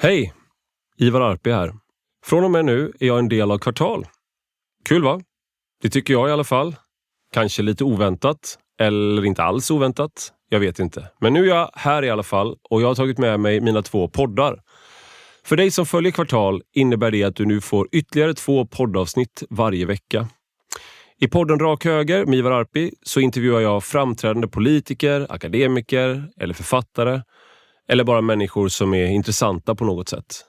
Hej, Ivar Arpi här. Från och med nu är jag en del av Kvartal. Kul va? Det tycker jag i alla fall. Kanske lite oväntat, eller inte alls oväntat. Jag vet inte. Men nu är jag här i alla fall och jag har tagit med mig mina 2 poddar. För dig som följer Kvartal innebär det att du nu får ytterligare 2 poddavsnitt varje vecka. I podden Rak höger med Ivar Arpi så intervjuar jag framträdande politiker, akademiker eller författare. Eller bara människor som är intressanta på något sätt.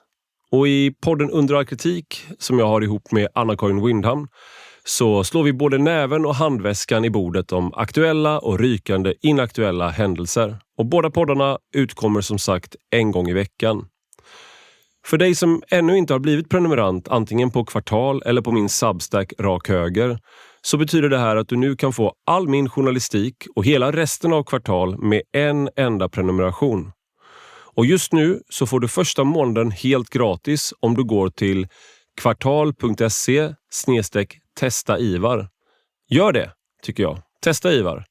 Och i podden Under all kritik som jag har ihop med Anna-Karin Windham så slår vi både näven och handväskan i bordet om aktuella och rykande inaktuella händelser. Och båda poddarna utkommer som sagt en gång i veckan. För dig som ännu inte har blivit prenumerant antingen på Kvartal eller på min Substack Rak höger så betyder det här att du nu kan få all min journalistik och hela resten av Kvartal med en enda prenumeration. Och just nu så får du första månaden helt gratis om du går till kvartal.se/testa-ivar. Gör det, tycker jag. Testa Ivar.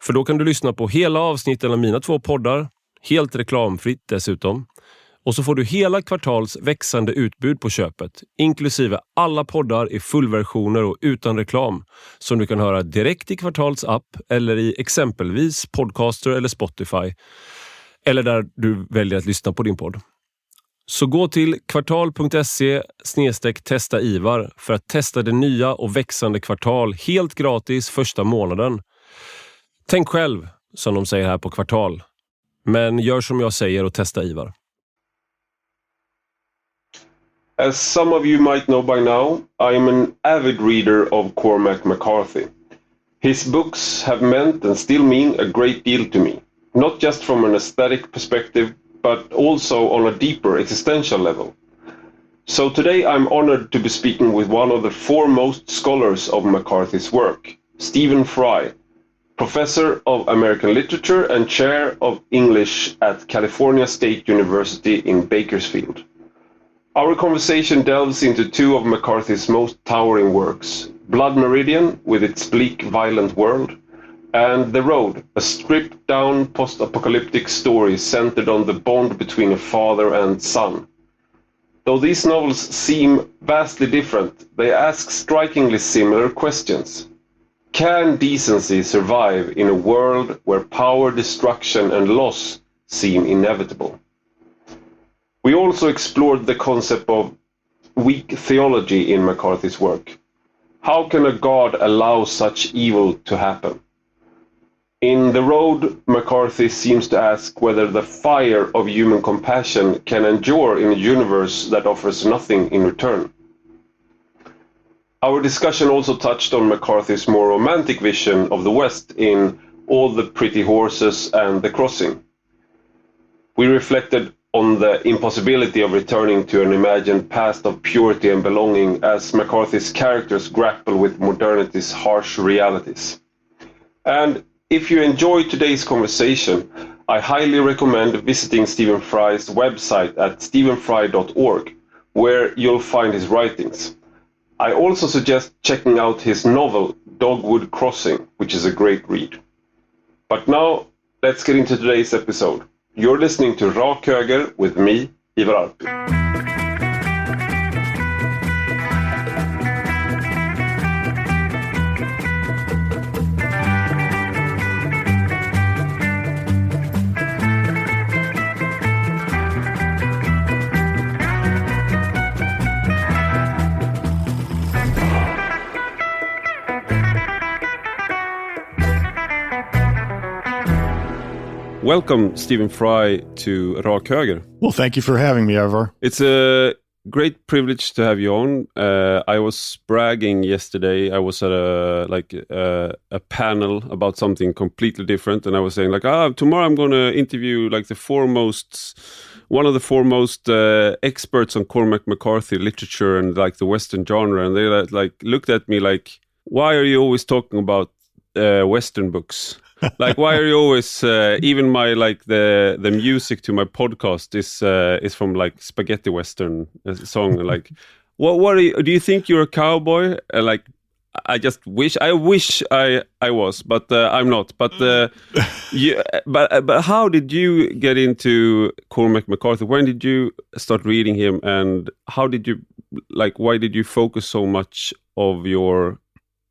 För då kan du lyssna på hela avsnitten av mina 2 poddar, helt reklamfritt dessutom. Och så får du hela Kvartals växande utbud på köpet, inklusive alla poddar i fullversioner och utan reklam, som du kan höra direkt i Kvartals app eller i exempelvis Podcaster eller Spotify. Eller där du väljer att lyssna på din podd. Så gå till kvartal.se/testa-ivar för att testa det nya och växande Kvartal helt gratis första månaden. Tänk själv, som de säger här på Kvartal. Men gör som jag säger och testa Ivar. As some of you might know by now, I am an avid reader of Cormac McCarthy. His books have meant and still mean a great deal to me. Not just from an aesthetic perspective, but also on a deeper existential level. So today I'm honored to be speaking with one of the foremost scholars of McCarthy's work, Stephen Frye, professor of American literature and chair of English at California State University in Bakersfield. Our conversation delves into 2 of McCarthy's most towering works, Blood Meridian with its bleak, violent world, and The Road, a stripped-down post-apocalyptic story centered on the bond between a father and son. Though these novels seem vastly different, they ask strikingly similar questions. Can decency survive in a world where power, destruction and loss seem inevitable? We also explored the concept of weak theology in McCarthy's work. How can a God allow such evil to happen? In The Road, McCarthy seems to ask whether the fire of human compassion can endure in a universe that offers nothing in return. Our discussion also touched on McCarthy's more romantic vision of the West in All the Pretty Horses and The Crossing. We reflected on the impossibility of returning to an imagined past of purity and belonging as McCarthy's characters grapple with modernity's harsh realities. And if you enjoyed today's conversation, I highly recommend visiting Stephen Frye's website at stephenfrye.org, where you'll find his writings. I also suggest checking out his novel, Dogwood Crossing, which is a great read. But now, let's get into today's episode. You're listening to Rak höger with me, Ivar Arpi. Welcome, Stephen Frye, to Rak höger. Well, thank you for having me, Ivar. It's a great privilege to have you on. I was bragging yesterday. I was at a panel about something completely different, and I was saying tomorrow I'm going to interview one of the foremost experts on Cormac McCarthy literature and the Western genre, and they looked at me like, why are you always talking about Western books? Why are you always even my the music to my podcast is from spaghetti Western song? What are you, do you think you're a cowboy? I just wish I was, but I'm not. But but how did you get into Cormac McCarthy? When did you start reading him, and how did you why did you focus so much of your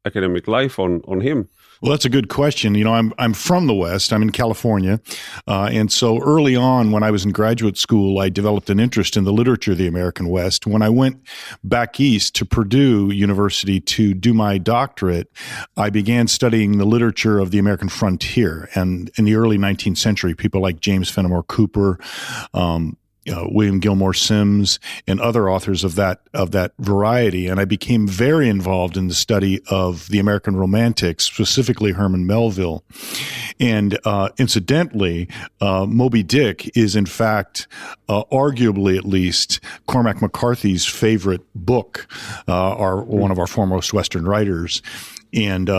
academic life on him? Well, that's a good question. I'm from the West. I'm in California. And so early on, when I was in graduate school, I developed an interest in the literature of the American West. When I went back east to Purdue University to do my doctorate, I began studying the literature of the American frontier. And in the early 19th century, people like James Fenimore Cooper, William Gilmore Simms, and other authors of that variety. And I became very involved in the study of the American Romantics, specifically Herman Melville. And incidentally, Moby Dick is in fact, arguably at least, Cormac McCarthy's favorite book, one of our foremost Western writers. And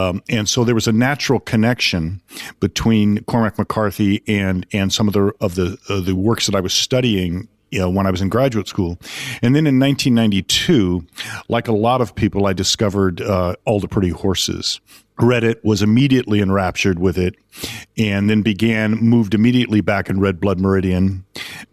so there was a natural connection between Cormac McCarthy and some of the works that I was studying, when I was in graduate school. And then in 1992, like a lot of people, I discovered All the Pretty Horses. Read it, was immediately enraptured with it, and then moved immediately back and read Blood Meridian,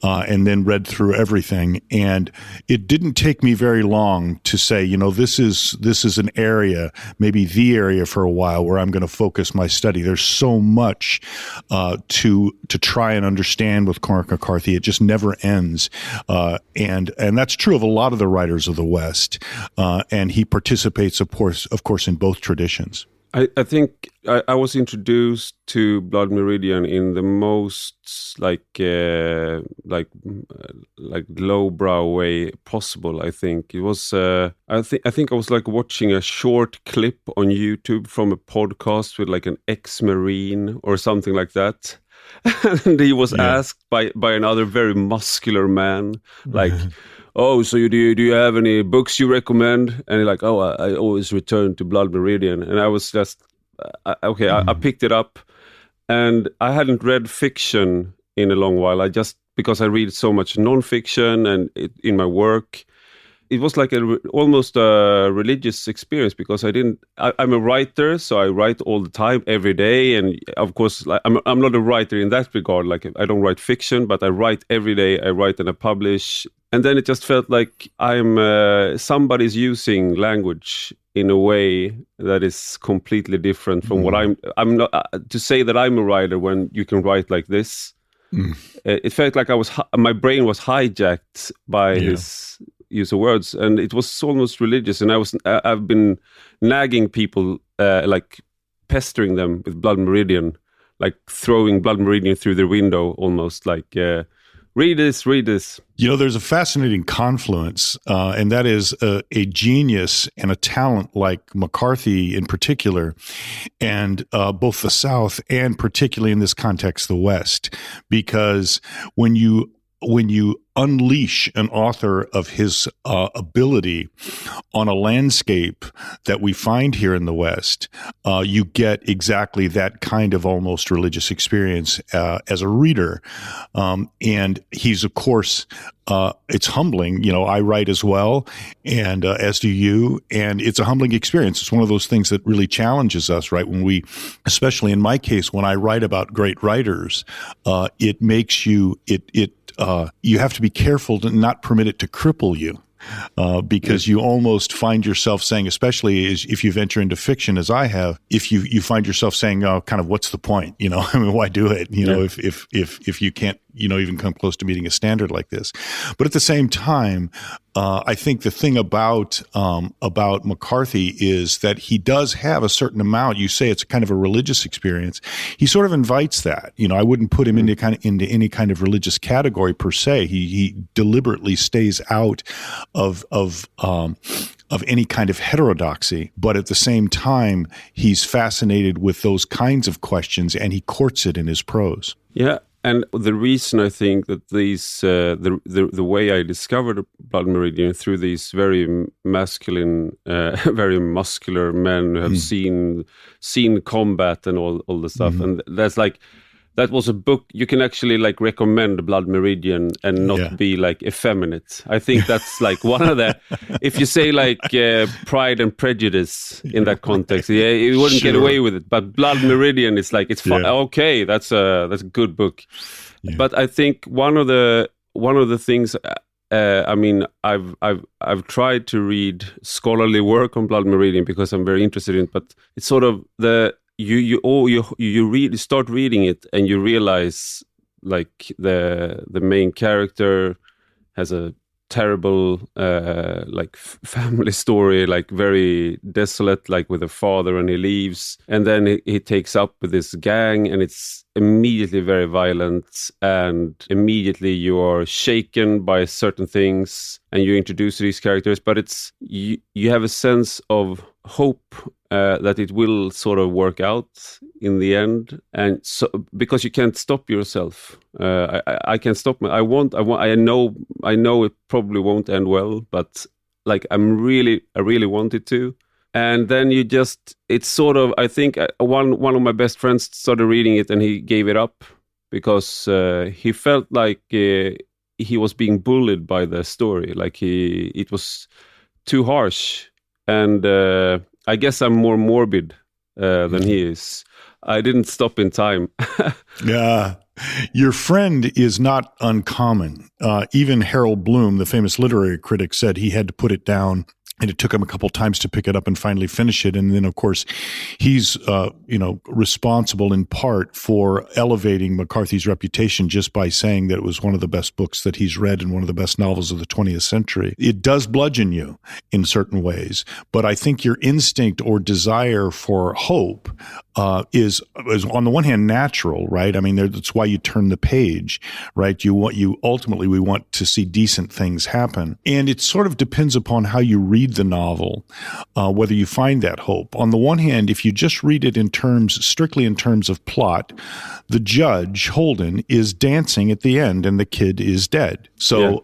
and then read through everything. And it didn't take me very long to say, this is an area, maybe the area for a while, where I'm going to focus my study. There's so much to try and understand with Cormac McCarthy. It just never ends. And that's true of a lot of the writers of the West. And he participates, of course, in both traditions. I think I was introduced to Blood Meridian in the most lowbrow way possible. I think it was. I think I was watching a short clip on YouTube from a podcast with an ex-Marine or something like that, and he was asked by another very muscular man, oh, so do you have any books you recommend? And he's I always return to Blood Meridian. And I was just, I picked it up. And I hadn't read fiction in a long while. Because I read so much nonfiction and in my work, it was almost a religious experience, because I'm a writer, so I write all the time, every day. And of course, I'm not a writer in that regard. I don't write fiction, but I write every day. I write and I publish. And then it just felt like somebody's using language in a way that is completely different from what I'm not, to say that I'm a writer when you can write like this. It felt like my brain was hijacked by his use of words, and it was almost religious. And I've been nagging people, pestering them with Blood Meridian, throwing Blood Meridian through their window, almost read this. There's a fascinating confluence, and that is a genius and a talent like McCarthy in particular, and both the South and particularly in this context, the West, because when you unleash an author of his ability on a landscape that we find here in the West, you get exactly that kind of almost religious experience as a reader. And he's, of course, it's humbling. I write as well, and as do you, and it's a humbling experience. It's one of those things that really challenges us, right? When we, especially in my case, when I write about great writers, it makes you, you have to be careful to not permit it to cripple you. Because you almost find yourself saying, especially if you venture into fiction as I have, if you find yourself saying, kind of, what's the point? Why do it? If you can't, even come close to meeting a standard like this. But at the same time, I think the thing about McCarthy is that he does have a certain amount. You say it's kind of a religious experience. He sort of invites that. I wouldn't put him into any kind of religious category per se. He deliberately stays out of any kind of heterodoxy, but at the same time, he's fascinated with those kinds of questions, and he courts it in his prose. Yeah. And the reason I think that these, the way I discovered Blood Meridian through these very masculine, very muscular men who have seen combat and all the stuff, and that's that was a book you can actually like recommend Blood Meridian and not be like effeminate. I think that's like one of the, if you say like Pride and Prejudice in that context, you wouldn't get away with it. But Blood Meridian is like, it's fun. Okay, that's a good book. Yeah. But I think one of the things, I mean, I've tried to read scholarly work on Blood Meridian because I'm very interested in it, but it's sort of you start reading it and you realize like the main character has a terrible like family story, like very desolate, like with a father, and he leaves, and then he takes up with this gang, and it's immediately very violent, and immediately you are shaken by certain things, and you introduce these characters, but it's you have a sense of hope that it will sort of work out in the end, and so because you can't stop yourself. I can't stop. I know it probably won't end well, but like I really want it to. And then it's sort of, I think one of my best friends started reading it and he gave it up because he felt like he was being bullied by the story. Like it was too harsh, and I guess I'm more morbid than he is. I didn't stop in time. Yeah. Your friend is not uncommon. Even Harold Bloom, the famous literary critic, said he had to put it down, and it took him a couple of times to pick it up and finally finish it. And then, of course, he's responsible in part for elevating McCarthy's reputation just by saying that it was one of the best books that he's read and one of the best novels of the 20th century. It does bludgeon you in certain ways, but I think your instinct or desire for hope is on the one hand natural, right? I mean, that's why you turn the page, right? We want to see decent things happen, and it sort of depends upon how you read the novel, whether you find that hope. On the one hand, if you just read it strictly in terms of plot, the judge, Holden, is dancing at the end and the kid is dead. So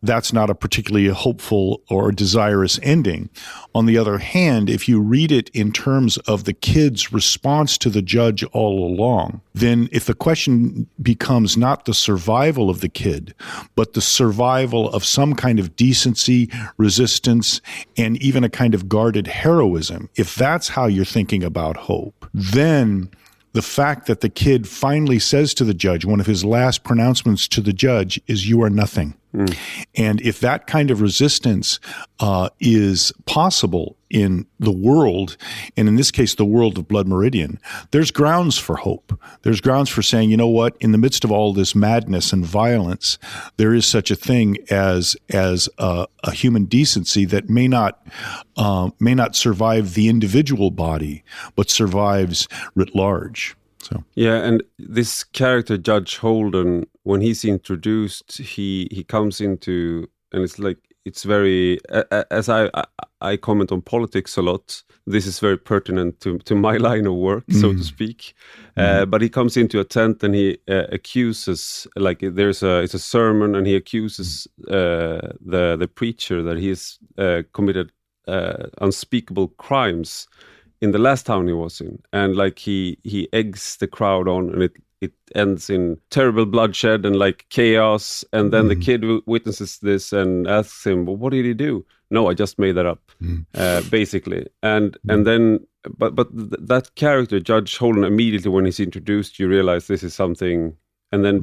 that's not a particularly hopeful or desirous ending. On the other hand, if you read it in terms of the kid's response to the judge all along, then if the question becomes not the survival of the kid, but the survival of some kind of decency, resistance, and even a kind of guarded heroism, if that's how you're thinking about hope, then the fact that the kid finally says to the judge, one of his last pronouncements to the judge is, "You are nothing." And if that kind of resistance is possible in the world, and in this case, the world of Blood Meridian, there's grounds for hope. There's grounds for saying, you know what, in the midst of all this madness and violence, there is such a thing as a human decency that may not survive the individual body, but survives writ large. So. Yeah, and this character, Judge Holden, when he's introduced, he comes into, and it's like, it's very, as I comment on politics a lot, this is very pertinent to my line of work, so to speak. But he comes into a tent and he accuses, like it's a sermon, and he accuses the preacher that he has committed unspeakable crimes in the last town he was in, and like he eggs the crowd on, and it ends in terrible bloodshed and like chaos, and then the kid witnesses this and asks him, well, what did he do? No, I just made that up, basically. And then but that character, Judge Holden, immediately when he's introduced, you realize this is something, and then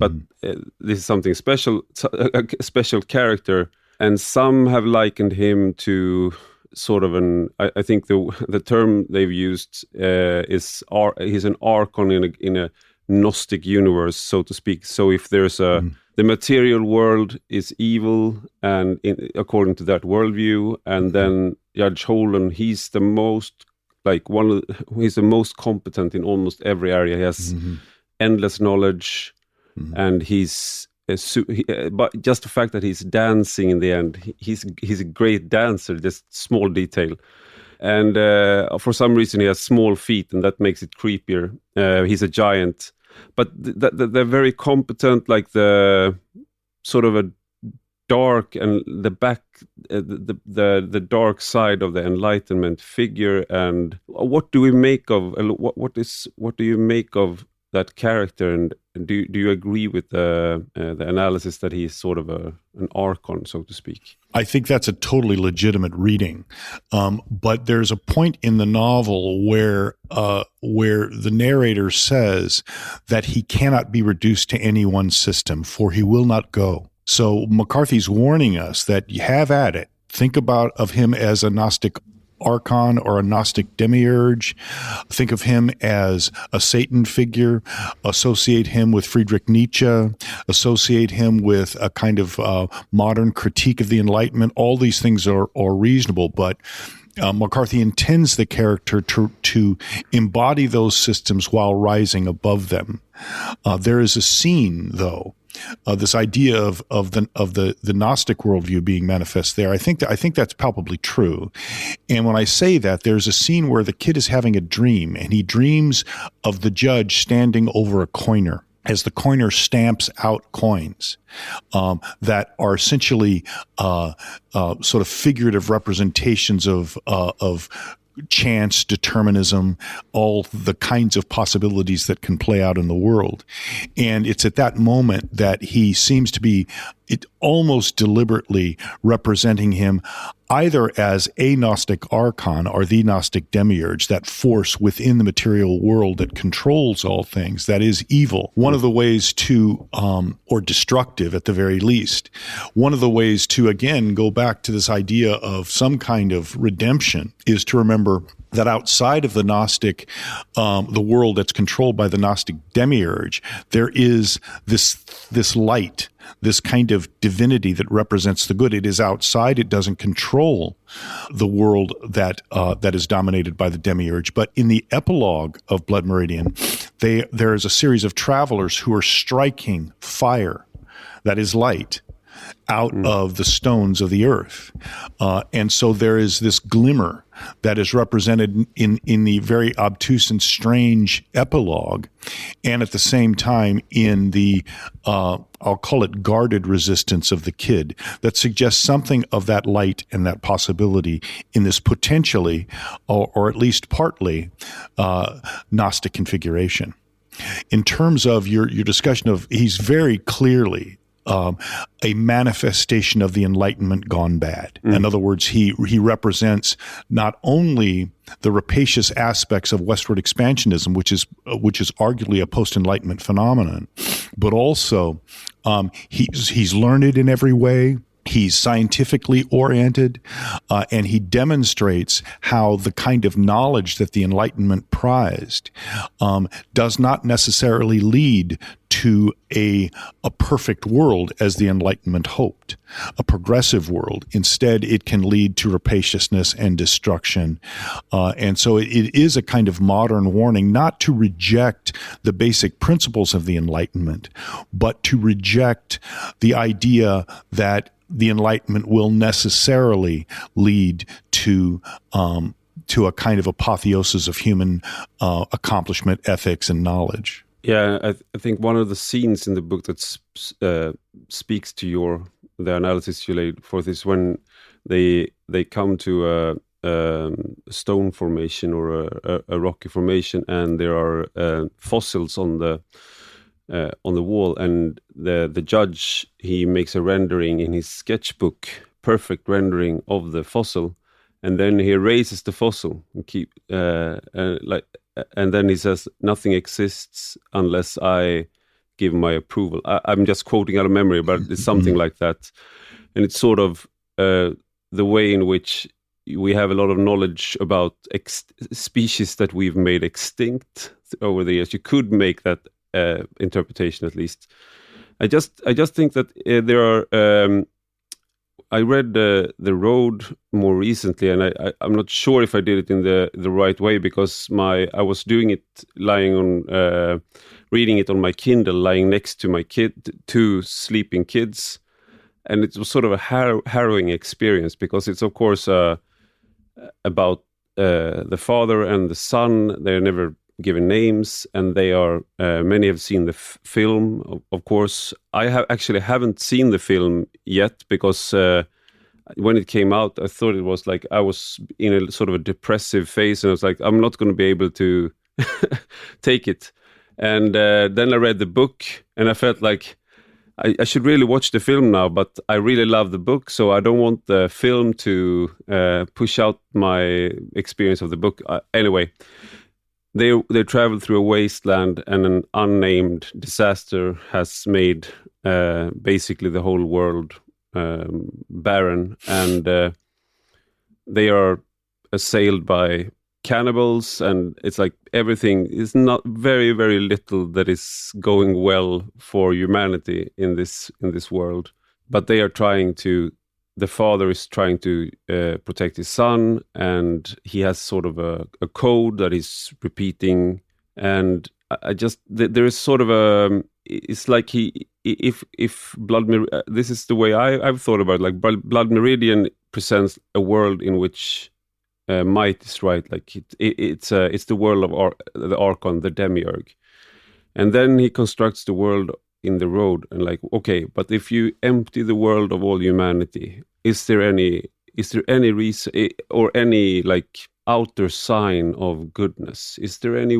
this is something special, a special character, and some have likened him to sort of I think the term they've used is he's an archon in a Gnostic universe, so to speak. So if there's the material world is evil, and according to that worldview, and then Judge Holden, he's the most he's the most competent in almost every area. He has endless knowledge, and but just the fact that he's dancing in the end, he's a great dancer, just small detail. And for some reason he has small feet, and that makes it creepier. He's a giant, but they're very competent, like the sort of a dark and the dark side of the Enlightenment figure. And what do we make of what do you make of that character, and do you agree with the analysis that he's sort of an archon, so to speak? I think that's a totally legitimate reading, but there's a point in the novel where the narrator says that he cannot be reduced to any one system, for he will not go. So McCarthy's warning us that you have at it. Think of him as a Gnostic archon or a Gnostic demiurge. Think of him as a Satan figure. Associate him with Friedrich Nietzsche. Associate him with a kind of modern critique of the Enlightenment. All these things are reasonable, but McCarthy intends the character to embody those systems while rising above them. There is a scene, though, this idea of the Gnostic worldview being manifest there. I think that's palpably true. And when I say that, there's a scene where the kid is having a dream, and he dreams of the judge standing over a coiner as the coiner stamps out coins that are essentially sort of figurative representations of chance, determinism, all the kinds of possibilities that can play out in the world. And it's at that moment that he seems to be almost deliberately representing him either as a Gnostic archon or the Gnostic demiurge, that force within the material world that controls all things, that is evil. One of the ways to, or destructive at the very least, one of the ways to, again, go back to this idea of some kind of redemption is to remember that outside of the Gnostic, the world that's controlled by the Gnostic demiurge, there is this light, this kind of divinity that represents the good. It is outside. It doesn't control the world that is dominated by the demiurge. But in the epilogue of Blood Meridian, there is a series of travelers who are striking fire, that is light, out of the stones of the earth. And so there is this glimmer that is represented in the very obtuse and strange epilogue, and at the same time in the, I'll call it guarded resistance of the kid, that suggests something of that light and that possibility in this potentially, or at least partly, Gnostic configuration. In terms of your discussion of, he's very clearly a manifestation of the Enlightenment gone bad. In other words, he represents not only the rapacious aspects of westward expansionism, which is arguably a post-Enlightenment phenomenon, but also he's learned in every way. He's scientifically oriented, and he demonstrates how the kind of knowledge that the Enlightenment prized does not necessarily lead to a perfect world as the Enlightenment hoped, a progressive world. Instead, it can lead to rapaciousness and destruction. And so it is a kind of modern warning not to reject the basic principles of the Enlightenment, but to reject the idea that the Enlightenment will necessarily lead to a kind of apotheosis of human accomplishment, ethics, and knowledge. Yeah, I think one of the scenes in the book that speaks to the analysis you laid forth is when they come to a stone formation or a rocky formation, and there are fossils on the wall, and the judge, he makes a rendering in his sketchbook, perfect rendering of the fossil, and then he erases the fossil and then he says, "Nothing exists unless I give my approval." I'm just quoting out of memory, but it's something like that, and it's sort of the way in which we have a lot of knowledge about species that we've made extinct over the years. You could make that interpretation, at least. I just think that there are. I read The Road more recently, and I'm not sure if I did it in the right way, because I was doing it lying on reading it on my Kindle, lying next to my two sleeping kids, and it was sort of a harrowing experience, because it's of course about the father and the son. They're never given names, and they are many have seen the film, of course. I haven't seen the film yet, because when it came out, I thought it was like I was in a sort of a depressive phase, and I was like, I'm not going to be able to take it. And then I read the book, and I felt like I should really watch the film now, but I really love the book, so I don't want the film to push out my experience of the book. Anyway, they travel through a wasteland, and an unnamed disaster has made basically the whole world barren, and they are assailed by cannibals, and it's like everything is not very, very little that is going well for humanity in this world. But they are trying to, the father is trying to protect his son, and he has sort of a code that he's repeating. And I just, there is sort of a, it's like if Blood Meridian, this is the way I've thought about it, like Blood Meridian presents a world in which might is right, like it's the world of the Archon, the demiurge, and then he constructs the world in the road, and like, okay, but if you empty the world of all humanity, is there any reason or any like outer sign of goodness? Is there any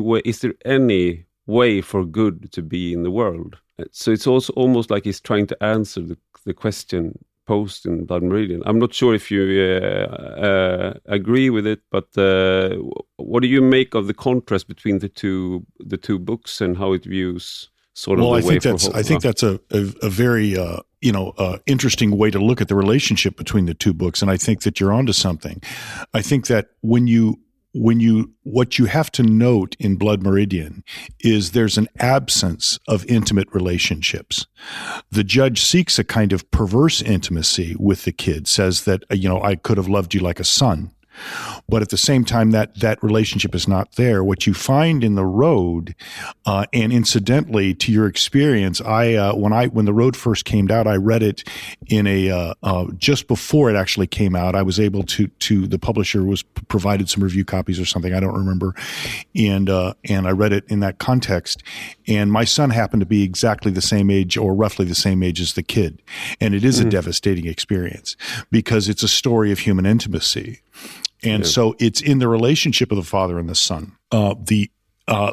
way for good to be in the world? So it's also almost like he's trying to answer the question posed in Blood Meridian. I'm not sure if you agree with it, but what do you make of the contrast between the two books and how it views sort of the way for hope? I think that's a very interesting way to look at the relationship between the two books, and I think that you're onto something. I think that what you have to note in Blood Meridian is there's an absence of intimate relationships. The judge seeks a kind of perverse intimacy with the kid, says that, I could have loved you like a son. But at the same time, that relationship is not there. What you find in the road, and incidentally to your experience, when the road first came out, I read it in just before it actually came out. I was able to the publisher was provided some review copies or something, I don't remember, and I read it in that context. And my son happened to be exactly the same age, or roughly the same age as the kid, and it is a devastating experience because it's a story of human intimacy. And so it's in the relationship of the father and the son,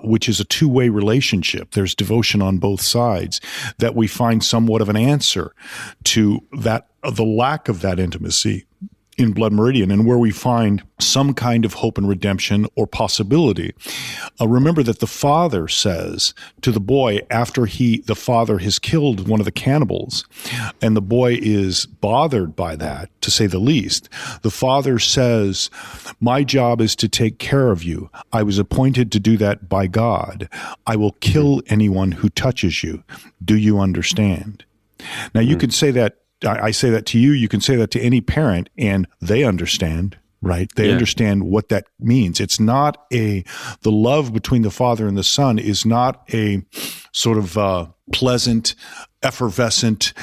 which is a two-way relationship. There's devotion on both sides, that we find somewhat of an answer to that, the lack of that intimacy in Blood Meridian, and where we find some kind of hope and redemption or possibility. Remember that the father says to the boy, after the father has killed one of the cannibals, and the boy is bothered by that, to say the least, the father says, "My job is to take care of you. I was appointed to do that by God. I will kill anyone who touches you. Do you understand?" Now you could say that, I say that to you, you can say that to any parent, and they understand, right? They understand what that means. It's not the love between the father and the son is not a sort of pleasant, effervescent,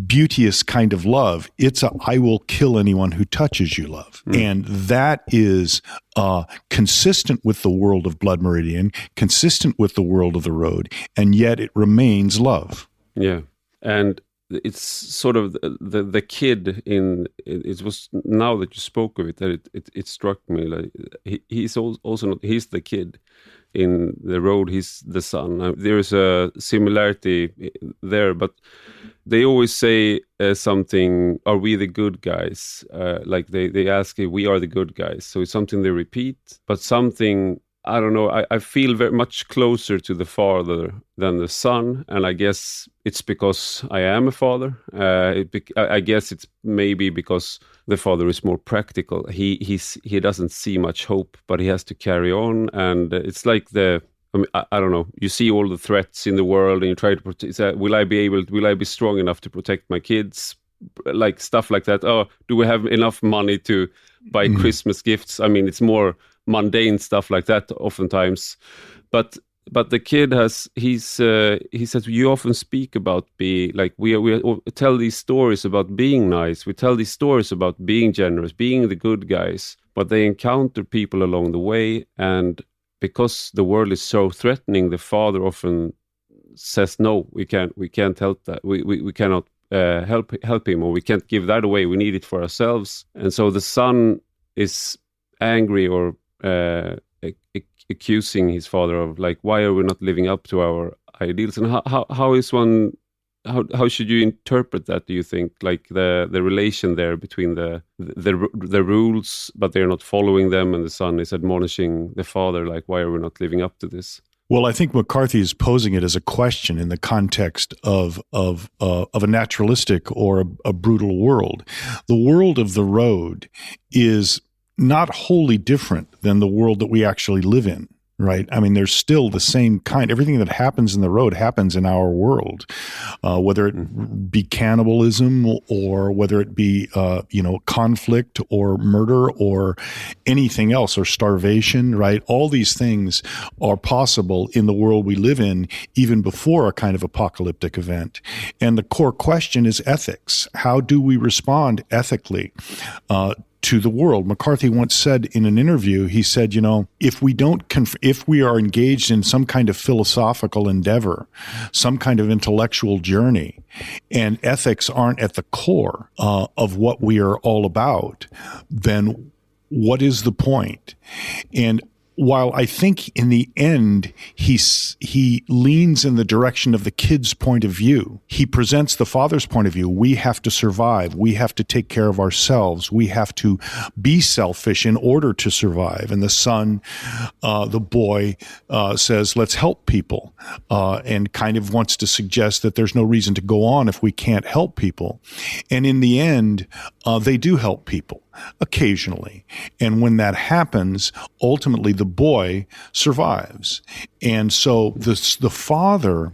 beauteous kind of love. It's I will kill anyone who touches you love. And that is consistent with the world of Blood Meridian, consistent with the world of the road, and yet it remains love. Yeah. And it's sort of the kid in it was, now that you spoke of it, that it struck me like he's also not, he's the kid in the road, he's the son. There is a similarity there, but they always say something, are we the good guys? Like they ask if we are the good guys, so it's something they repeat, but something, I don't know, I feel very much closer to the father than the son, and I guess it's because I am a father. I guess it's maybe because the father is more practical. He doesn't see much hope, but he has to carry on, and it's like I don't know. You see all the threats in the world, and you try to protect. Will I be strong enough to protect my kids? Like stuff like that. Oh, do we have enough money to buy Christmas gifts? I mean, it's more mundane stuff like that oftentimes, but the kid he says, you often speak about we tell these stories about being nice, we tell these stories about being generous, being the good guys, but they encounter people along the way, and because the world is so threatening, the father often says, no, we can't help that, we cannot help him, or we can't give that away, we need it for ourselves. And so the son is angry or accusing his father of like, why are we not living up to our ideals? And how should you interpret that? Do you think, like the relation there between the rules, but they're not following them, and the son is admonishing the father, like, why are we not living up to this? Well, I think McCarthy is posing it as a question in the context of a naturalistic or a brutal world. The world of the road is not wholly different than the world that we actually live in. Right. I mean, there's still the same kind. Everything that happens in the road happens in our world, whether it be cannibalism or whether it be, conflict or murder or anything else, or starvation. Right. All these things are possible in the world we live in, even before a kind of apocalyptic event. And the core question is ethics. How do we respond ethically to the world? McCarthy once said in an interview, he said, if we are engaged in some kind of philosophical endeavor, some kind of intellectual journey, and ethics aren't at the core of what we are all about, then what is the point? And while I think in the end he leans in the direction of the kid's point of view, he presents the father's point of view. We have to survive. We have to take care of ourselves. We have to be selfish in order to survive. And the son, the boy, says, let's help people, and kind of wants to suggest that there's no reason to go on if we can't help people. And in the end, they do help people occasionally. And when that happens, ultimately the boy survives. And so the father,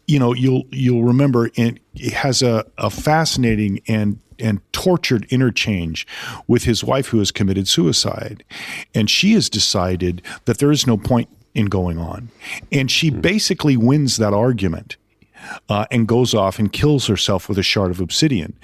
you'll remember, it has a fascinating and tortured interchange with his wife, who has committed suicide. And she has decided that there is no point in going on. And she basically wins that argument. And goes off and kills herself with a shard of obsidian.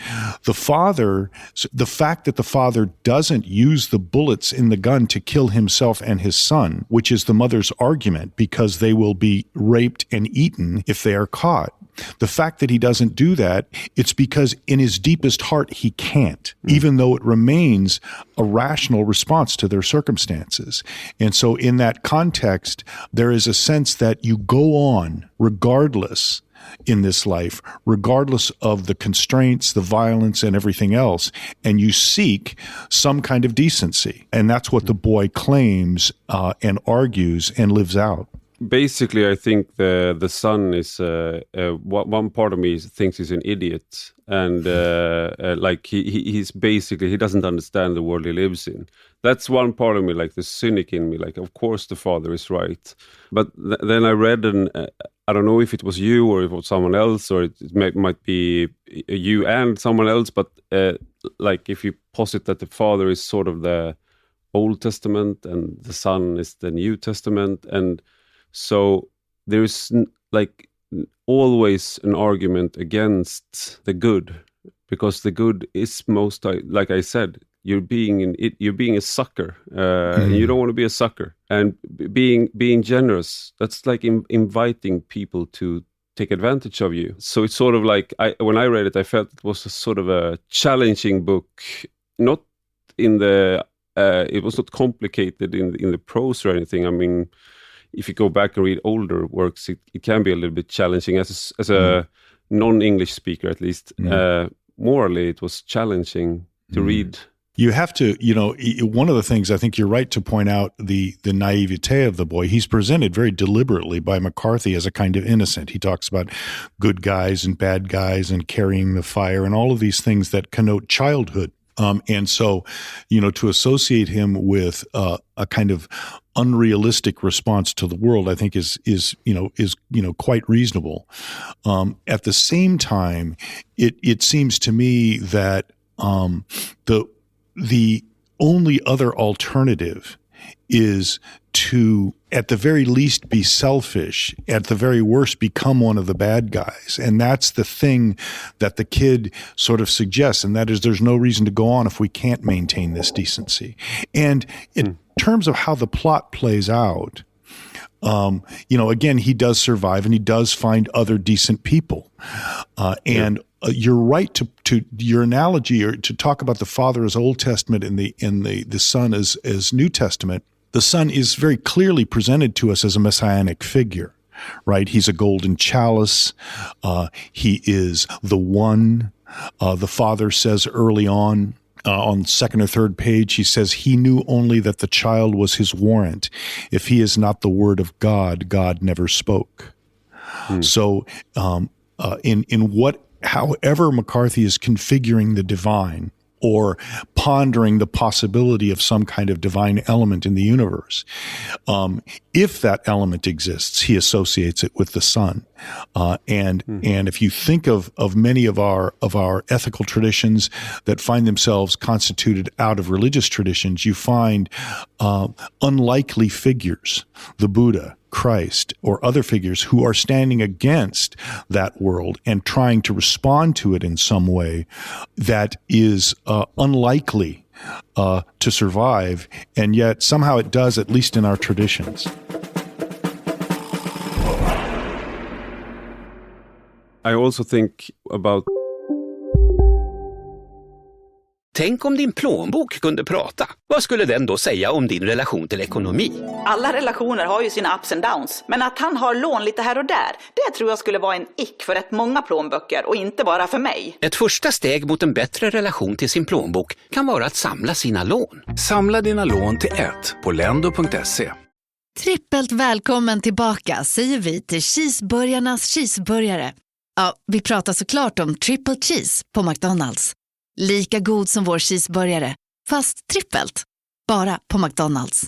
The fact that the father doesn't use the bullets in the gun to kill himself and his son, which is the mother's argument, because they will be raped and eaten if they are caught. The fact that he doesn't do that, it's because in his deepest heart, he can't, even though it remains a rational response to their circumstances. And so in that context, there is a sense that you go on regardless in this life, regardless of the constraints, the violence, and everything else, and you seek some kind of decency. And that's what the boy claims and argues and lives out. Basically, I think the son is one part of me thinks he's an idiot, and like he's basically, he doesn't understand the world he lives in. That's one part of me, like the cynic in me, like of course the father is right. But then I read, and I don't know if it was you or if it was someone else, or it might be you and someone else, but like if you posit that the father is sort of the Old Testament and the son is the New Testament, and so there's like always an argument against the good, because the good is most, like I said, you're being a sucker, and you don't want to be a sucker. And being generous, that's like inviting people to take advantage of you. So it's sort of like, when I read it, I felt it was a sort of a challenging book, not in the it was not complicated in the prose or anything. I mean, if you go back and read older works, it can be a little bit challenging as a non-English speaker, at least. Morally, it was challenging to read. You have to, one of the things I think you're right to point out the naivete of the boy. He's presented very deliberately by McCarthy as a kind of innocent. He talks about good guys and bad guys and carrying the fire and all of these things that connote childhood. And so, to associate him with a kind of unrealistic response to the world, I think is quite reasonable. At the same time, it seems to me that the only other alternative is to, at the very least, be selfish, at the very worst, become one of the bad guys. And that's the thing that the kid sort of suggests, and that is there's no reason to go on if we can't maintain this decency. And in terms of how the plot plays out, again, he does survive and he does find other decent people. You're right to your analogy, or to talk about the father as Old Testament and the son as New Testament. the Son is very clearly presented to us as a messianic figure, right? He's a golden chalice. He is the one. The Father says early on second or third page, he says, he knew only that the child was his warrant. If he is not the word of God, God never spoke. So however McCarthy is configuring the divine, or pondering the possibility of some kind of divine element in the universe, if that element exists, he associates it with the Son. And if you think of many of our ethical traditions that find themselves constituted out of religious traditions, you find unlikely figures, the Buddha, Christ, or other figures who are standing against that world and trying to respond to it in some way that is unlikely to survive, and yet somehow it does, at least in our traditions. I also think about... Tänk om din plånbok kunde prata. Vad skulle den då säga om din relation till ekonomi? Alla relationer har ju sina ups and downs. Men att han har lån lite här och där, det tror jag skulle vara en ick för rätt många plånböcker och inte bara för mig. Ett första steg mot en bättre relation till sin plånbok kan vara att samla sina lån. Samla dina lån till ett på lendo.se. Trippelt välkommen tillbaka, säger vi till cheeseburgarnas cheeseburgare. Ja, vi pratar såklart om triple cheese på McDonald's. Lika god som vår cheeseburgare, fast trippelt. Bara på McDonald's.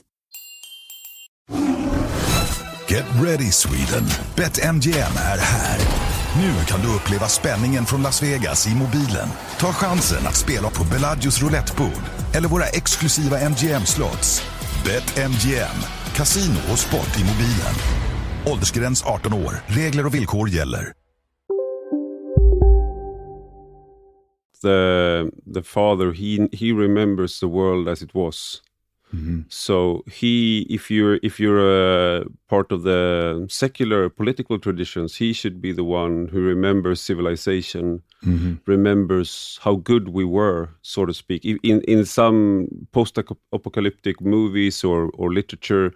Get ready Sweden. BetMGM är här. Nu kan du uppleva spänningen från Las Vegas i mobilen. Ta chansen att spela på Bellagio's roulettebord eller våra exklusiva MGM-slots. BetMGM. Casino och sport i mobilen. Åldersgräns 18 år. Regler och villkor gäller. The father, he remembers the world as it was. So if you're a part of the secular political traditions, he should be the one who remembers civilization, remembers how good we were, so to speak. In some post-apocalyptic movies or literature,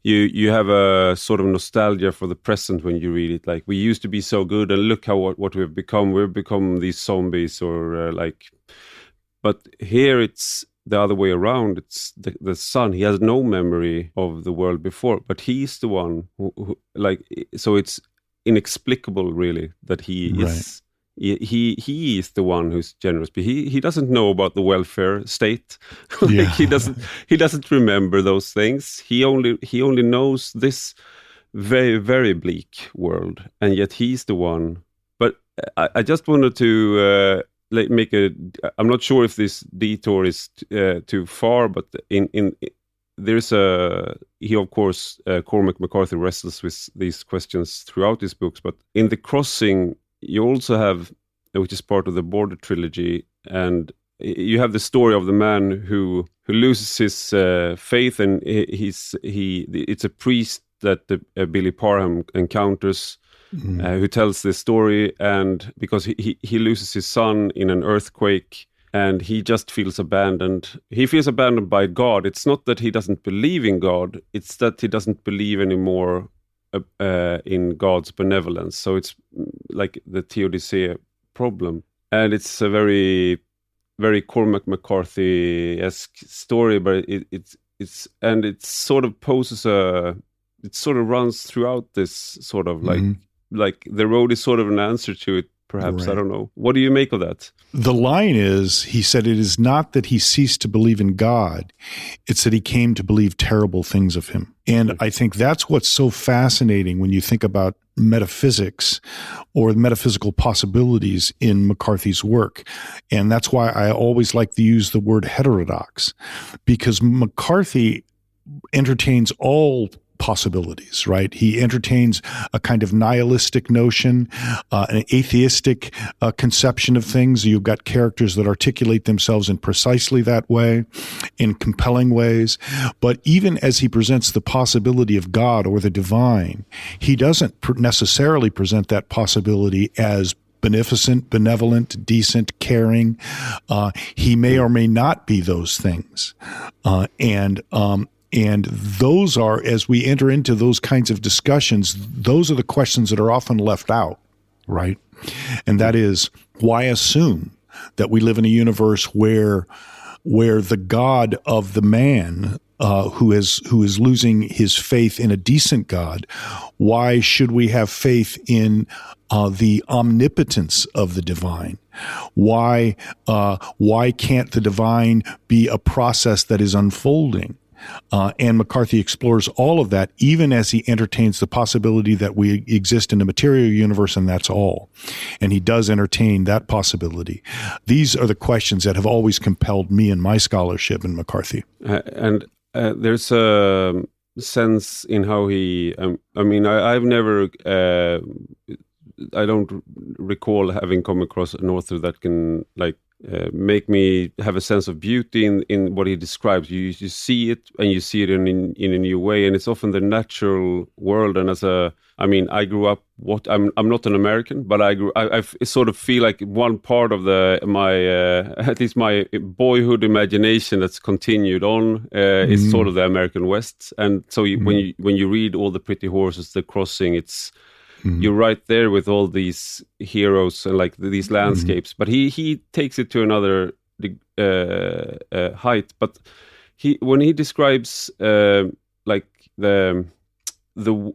you have a sort of nostalgia for the present when you read it. Like, we used to be so good, and look what we've become. We've become these zombies, or But here it's the other way around. It's the Son. He has no memory of the world before, but he's the one who so it's inexplicable, really, that he is. He is the one who's generous, but he doesn't know about the welfare state. He doesn't remember those things. He only knows this very, very bleak world, and yet he's the one. But I just wanted to make I'm not sure if this detour is too far, but there's he of course Cormac McCarthy wrestles with these questions throughout his books, but in The Crossing you also have, which is part of the Border trilogy, and you have the story of the man who loses his faith, and it's a priest that Billy Parham encounters, who tells this story, and because he loses his son in an earthquake, and he just feels abandoned. He feels abandoned by God. It's not that he doesn't believe in God, it's that he doesn't believe anymore in God's benevolence. So it's like the Theodicea problem, and it's a very, very Cormac McCarthy-esque story, but it sort of poses it sort of runs throughout this sort of like the road is sort of an answer to it, perhaps. Right. I don't know. What do you make of that? The line is, he said, it is not that he ceased to believe in God, it's that he came to believe terrible things of him. And I think that's what's so fascinating when you think about metaphysics or metaphysical possibilities in McCarthy's work. And that's why I always like to use the word heterodox, because McCarthy entertains all possibilities, right? He entertains a kind of nihilistic notion, an atheistic conception of things. You've got characters that articulate themselves in precisely that way, in compelling ways. But even as he presents the possibility of God or the divine, he doesn't necessarily present that possibility as beneficent, benevolent, decent, caring. He may or may not be those things. And those are, as we enter into those kinds of discussions, those are the questions that are often left out, right? And that is, why assume that we live in a universe where the God of the man who is losing his faith in a decent God, why should we have faith in the omnipotence of the divine? Why can't the divine be a process that is unfolding? And McCarthy explores all of that, even as he entertains the possibility that we exist in a material universe and that's all. And he does entertain that possibility. These are the questions that have always compelled me in my scholarship in McCarthy. And there's a sense in how he, I've never, I don't recall having come across an author that can make me have a sense of beauty in what he describes. You see it, and you see it in a new way, and it's often the natural world. And I grew up. I'm not an American, but I sort of feel like one part of at least my boyhood imagination that's continued on is sort of the American West. And so when you read All the Pretty Horses, The Crossing, it's you're right there with all these heroes and these landscapes, but he takes it to another height. But when he describes the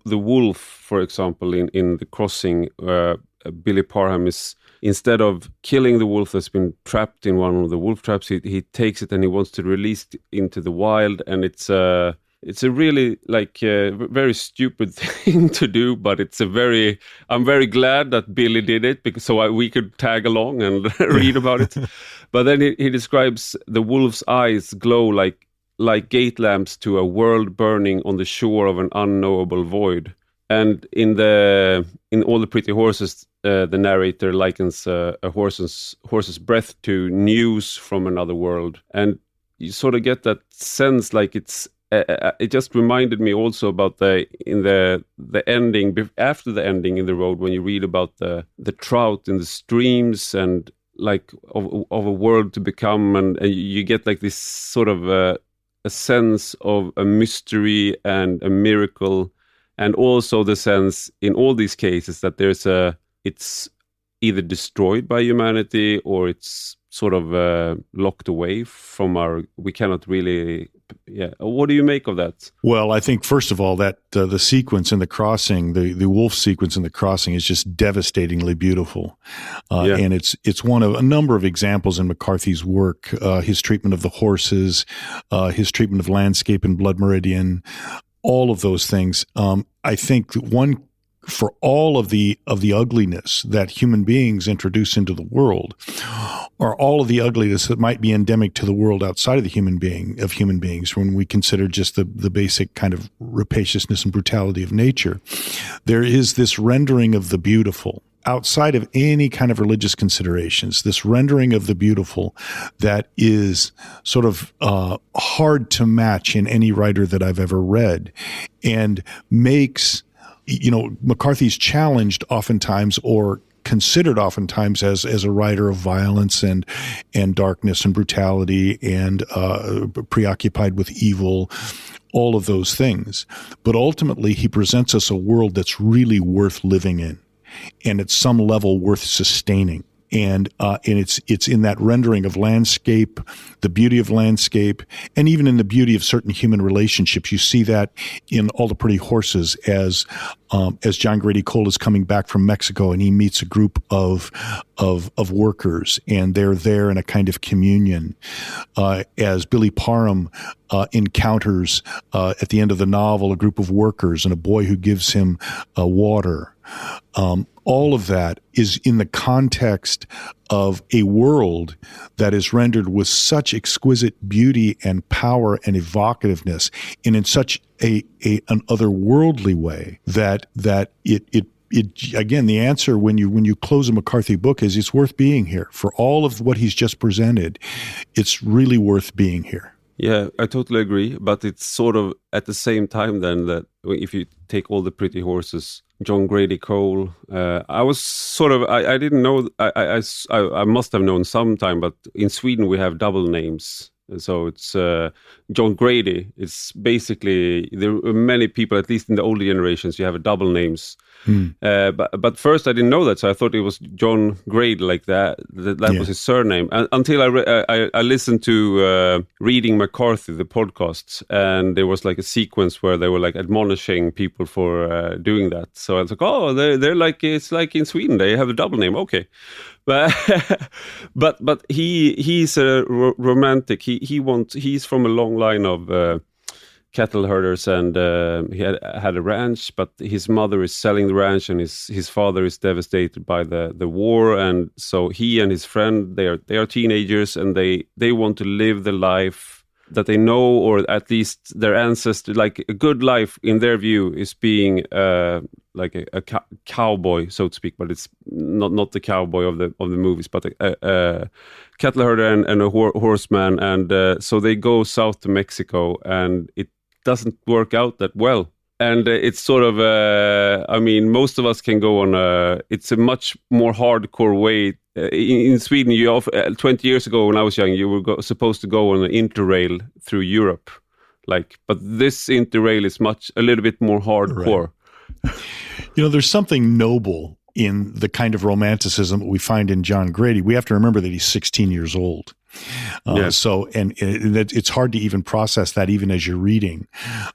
wolf, for example, in The Crossing, Billy Parham is, instead of killing the wolf that's been trapped in one of the wolf traps, he takes it and he wants to release it into the wild, and it's a really very stupid thing to do, but I'm very glad that Billy did it, because we could tag along and read about it. But then he describes the wolf's eyes glow like gate lamps to a world burning on the shore of an unknowable void. And in All the Pretty Horses, the narrator likens a horse's breath to news from another world, and you sort of get that sense it just reminded me also about the ending, after the ending in The Road, when you read about the trout in the streams and of a world to become, and you get this sort of a sense of a mystery and a miracle, and also the sense in all these cases that it's either destroyed by humanity or it's sort of locked away from we cannot really. Yeah. What do you make of that? Well, I think, first of all, that the sequence in The Crossing, the wolf sequence in The Crossing, is just devastatingly beautiful. And it's one of a number of examples in McCarthy's work, his treatment of the horses, his treatment of landscape in Blood Meridian, all of those things. I think for all of the ugliness that human beings introduce into the world, or all of the ugliness that might be endemic to the world outside of human beings, when we consider just the basic kind of rapaciousness and brutality of nature, there is this rendering of the beautiful outside of any kind of religious considerations, this rendering of the beautiful that is sort of hard to match in any writer that I've ever read, and makes, McCarthy's challenged oftentimes, or considered oftentimes, as a writer of violence and darkness and brutality and preoccupied with evil, all of those things. But ultimately, he presents us a world that's really worth living in, and at some level worth sustaining. And it's in that rendering of landscape, the beauty of landscape, and even in the beauty of certain human relationships. You see that in All the Pretty Horses as John Grady Cole is coming back from Mexico, and he meets a group of workers, and they're there in a kind of communion. As Billy Parham encounters at the end of the novel a group of workers and a boy who gives him water. All of that is in the context of a world that is rendered with such exquisite beauty and power and evocativeness, and in such an otherworldly way that it again, the answer when you close a McCarthy book is it's worth being here. For all of what he's just presented, it's really worth being here. Yeah, I totally agree. But it's sort of at the same time then that if you take All the Pretty Horses, John Grady Cole, I was sort of, I didn't know, I must have known sometime, but in Sweden we have double names. So it's John Grady. It's basically, there are many people, at least in the older generations, you have a double names. But first I didn't know that, so I thought it was John Grade, like that was his surname. Until I listened to Reading McCarthy, the podcast, and there was like a sequence where they were like admonishing people for doing that. So I was like, oh, they're like, it's like in Sweden, they have a double name. Okay. But he's a romantic. He's from a long line of cattle herders, and he had a ranch, but his mother is selling the ranch, and his father is devastated by the war, and so he and his friend, they are teenagers, and they want to live the life that they know, or at least their ancestors, like a good life in their view is being like a cowboy, so to speak, but it's not the cowboy of the movies, but a cattle herder and a horseman, and so they go south to Mexico, and it doesn't work out that well. And it's sort of, I mean, most of us can go on it's a much more hardcore way. In Sweden, 20 years ago when I was young, you were supposed to go on an interrail through Europe. But this interrail is a little bit more hardcore. Right. There's something noble in the kind of romanticism that we find in John Grady. We have to remember that he's 16 years old. So, and it's hard to even process that even as you're reading.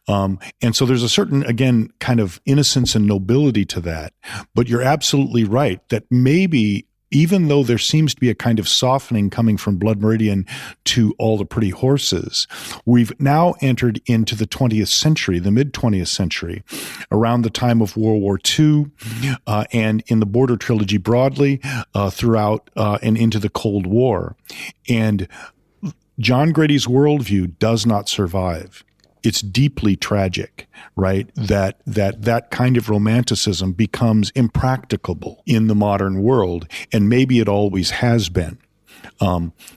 And so there's a certain, again, kind of innocence and nobility to that. But you're absolutely right that maybe, even though there seems to be a kind of softening coming from Blood Meridian to All the Pretty Horses, we've now entered into the 20th century, the mid-20th century, around the time of World War II, and in the Border Trilogy broadly, throughout and into the Cold War. And John Grady's worldview does not survive. It's deeply tragic, right? That kind of romanticism becomes impracticable in the modern world, and maybe it always has been.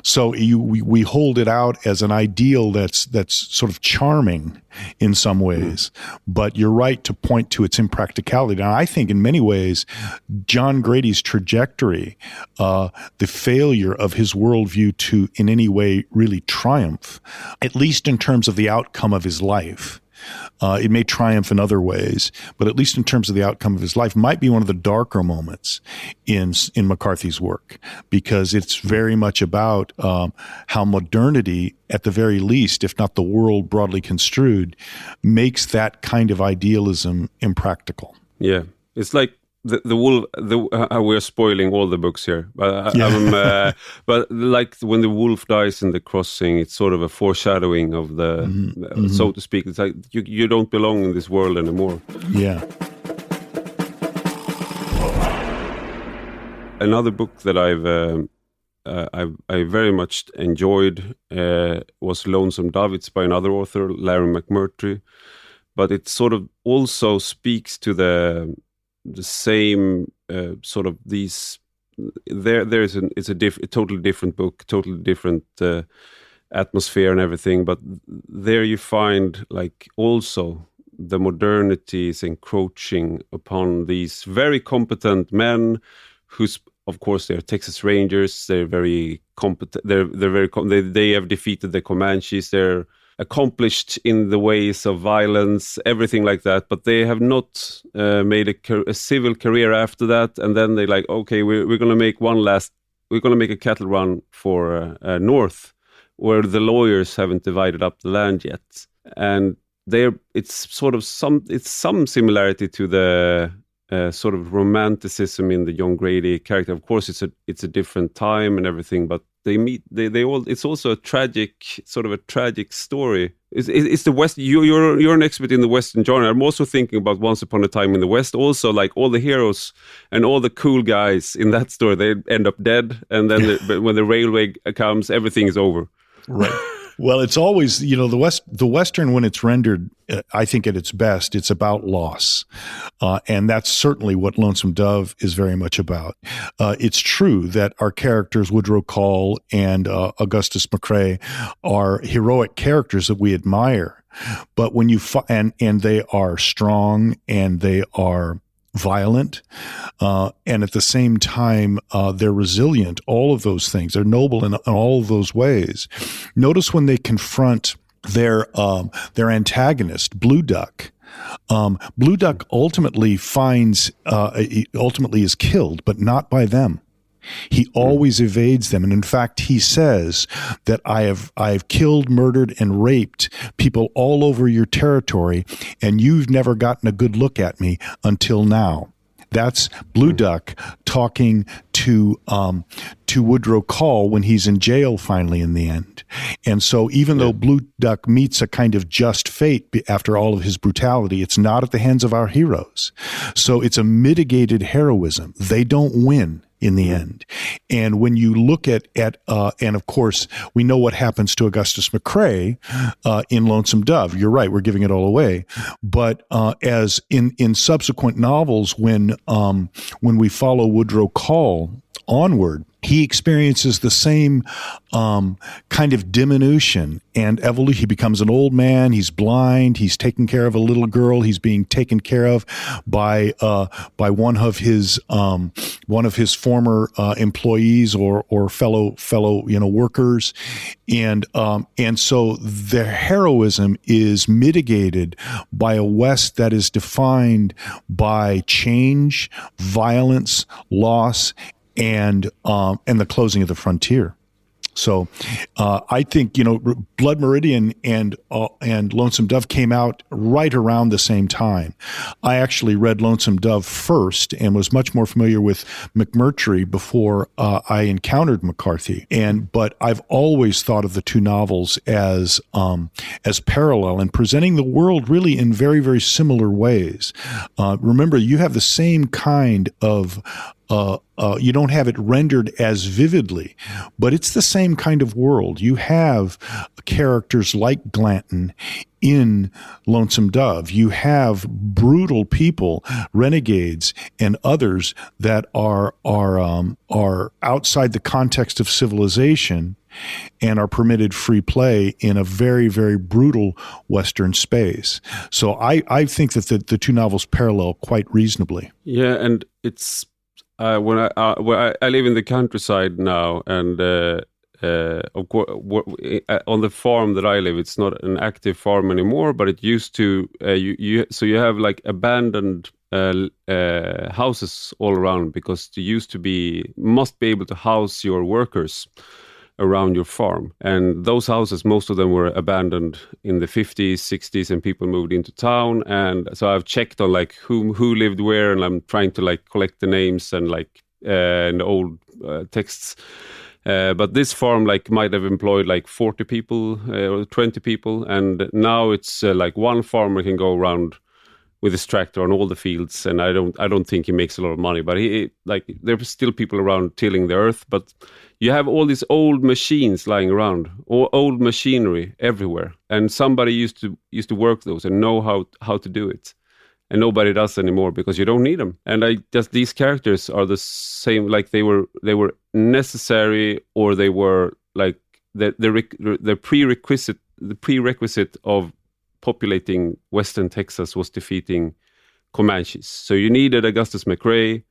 So we hold it out as an ideal that's sort of charming in some ways, but you're right to point to its impracticality. Now, I think in many ways, John Grady's trajectory, the failure of his worldview to in any way really triumph, at least in terms of the outcome of his life. It may triumph in other ways, but at least in terms of the outcome of his life, might be one of the darker moments in McCarthy's work, because it's very much about how modernity, at the very least, if not the world broadly construed, makes that kind of idealism impractical. Yeah, it's like the wolf. We're spoiling all the books here, but but like when the wolf dies in The Crossing, it's sort of a foreshadowing of the, so to speak. It's like you don't belong in this world anymore. Yeah. Another book that I very much enjoyed was Lonesome Dove. It's by another author, Larry McMurtry, but it sort of also speaks to the same sort of these. It's a totally different book, totally different atmosphere and everything. But there you find like also the modernity is encroaching upon these very competent men, who's of course they're Texas Rangers. They're very competent. They have defeated the Comanches. They're accomplished in the ways of violence, everything like that, but they have not made a civil career after that. And then they're like, okay, we're going to make we're going to make a cattle run for north, where the lawyers haven't divided up the land yet. And it's some similarity to the sort of romanticism in the John Grady character. Of course, it's a different time and everything, but they meet. They all. It's also a tragic story. It's the West. You're an expert in the Western genre. I'm also thinking about Once Upon a Time in the West. Also, like all the heroes and all the cool guys in that story, they end up dead, and then when the railway comes, everything is over. Right. Well, it's always, the Western, when it's rendered, I think at its best, it's about loss. And that's certainly what Lonesome Dove is very much about. It's true that our characters, Woodrow Call and Augustus McCrae, are heroic characters that we admire. But when and they are strong, and they are violent, and at the same time, they're resilient. All of those things. They're noble in all of those ways. Notice when they confront their antagonist, Blue Duck. Blue Duck ultimately is killed, but not by them. He always evades them. And in fact, he says that I have killed, murdered, and raped people all over your territory, and you've never gotten a good look at me until now. That's Blue Duck talking to Woodrow Call when he's in jail finally in the end. And so even though Blue Duck meets a kind of just fate after all of his brutality, it's not at the hands of our heroes. So it's a mitigated heroism. They don't win in the end. And when you look at and of course, we know what happens to Augustus McCrae in Lonesome Dove. You're right, we're giving it all away. But as in subsequent novels, when we follow Woodrow Call onward, he experiences the same kind of diminution and evolution. He becomes an old man. He's blind. He's taking care of a little girl. He's being taken care of by one of his former employees or fellow workers, and so their heroism is mitigated by a West that is defined by change, violence, loss, and the closing of the frontier. So I think, Blood Meridian and Lonesome Dove came out right around the same time. I actually read Lonesome Dove first and was much more familiar with McMurtry before I encountered McCarthy. But I've always thought of the two novels as parallel and presenting the world really in very, very similar ways. Remember, you have the same kind of you don't have it rendered as vividly, but it's the same kind of world. You have characters like Glanton in Lonesome Dove. You have brutal people, renegades, and others that are outside the context of civilization and are permitted free play in a very, very brutal Western space. So I think that the two novels parallel quite reasonably. Yeah, and it's when I live in the countryside now, and of course, on the farm that I live, it's not an active farm anymore, but it used to. So you have like abandoned houses all around, because you must be able to house your workers around your farm. And those houses, most of them were abandoned in the 50s, 60s, and people moved into town. And so I've checked on like who lived where, and I'm trying to like collect the names and like in the old texts. But this farm like might have employed like 40 people or 20 people, and now it's like one farmer can go around with his tractor on all the fields, and I don't think he makes a lot of money, but he like there's still people around tilling the earth. But you have all these old machines lying around, or old machinery everywhere, and somebody used to work those and know how to do it, and nobody does anymore because you don't need them. And these characters are the same, like they were necessary, or they were like the prerequisite of populating Western Texas was defeating Comanches. So you needed Augustus McCrae,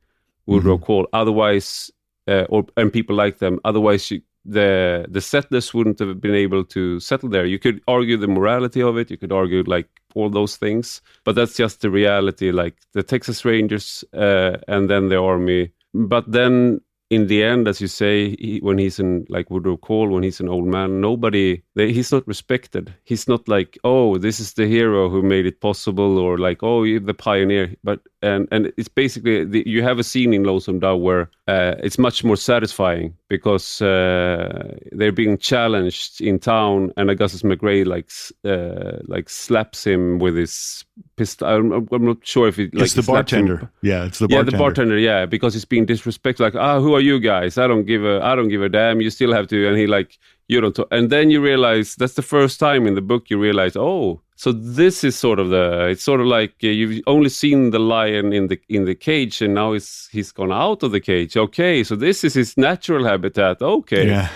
Woodrow Call, otherwise, and people like them. Otherwise, the settlers wouldn't have been able to settle there. You could argue the morality of it. You could argue like all those things, but that's just the reality. Like the Texas Rangers and then the army. But then in the end, as you say, when he's in like Woodrow Call, when he's an old man, he's not respected. He's not like, oh, this is the hero who made it possible, or like, oh, you're the pioneer. But and it's basically you have a scene in Lonesome Dove where it's much more satisfying, because they're being challenged in town, and Augustus McCrae like slaps him with his pistol. I'm not sure if it's the bartender. Yeah, it's the bartender. Yeah, the bartender. Yeah, because he's being disrespected. Like, who are you guys? I don't give a damn. You still have to. And he like, you don't talk. And then you realize that's the first time in the book you realize, oh, so this is sort of it's sort of like you've only seen the lion in the cage, and now he's gone out of the cage. Okay, so this is his natural habitat. Okay. Yeah.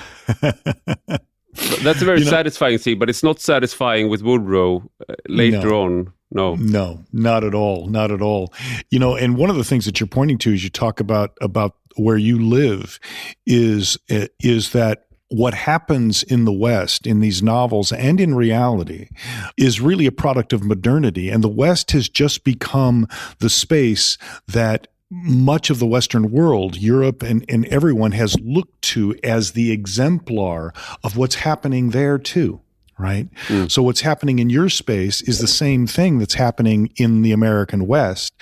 That's a very satisfying scene, but it's not satisfying with Woodrow later on. No, not at all. Not at all. And one of the things that you're pointing to as you talk about where you live is that what happens in the West, in these novels and in reality, is really a product of modernity. And the West has just become the space that much of the Western world, Europe and everyone, has looked to as the exemplar of what's happening there too. Right? So what's happening in your space is the same thing that's happening in the American West.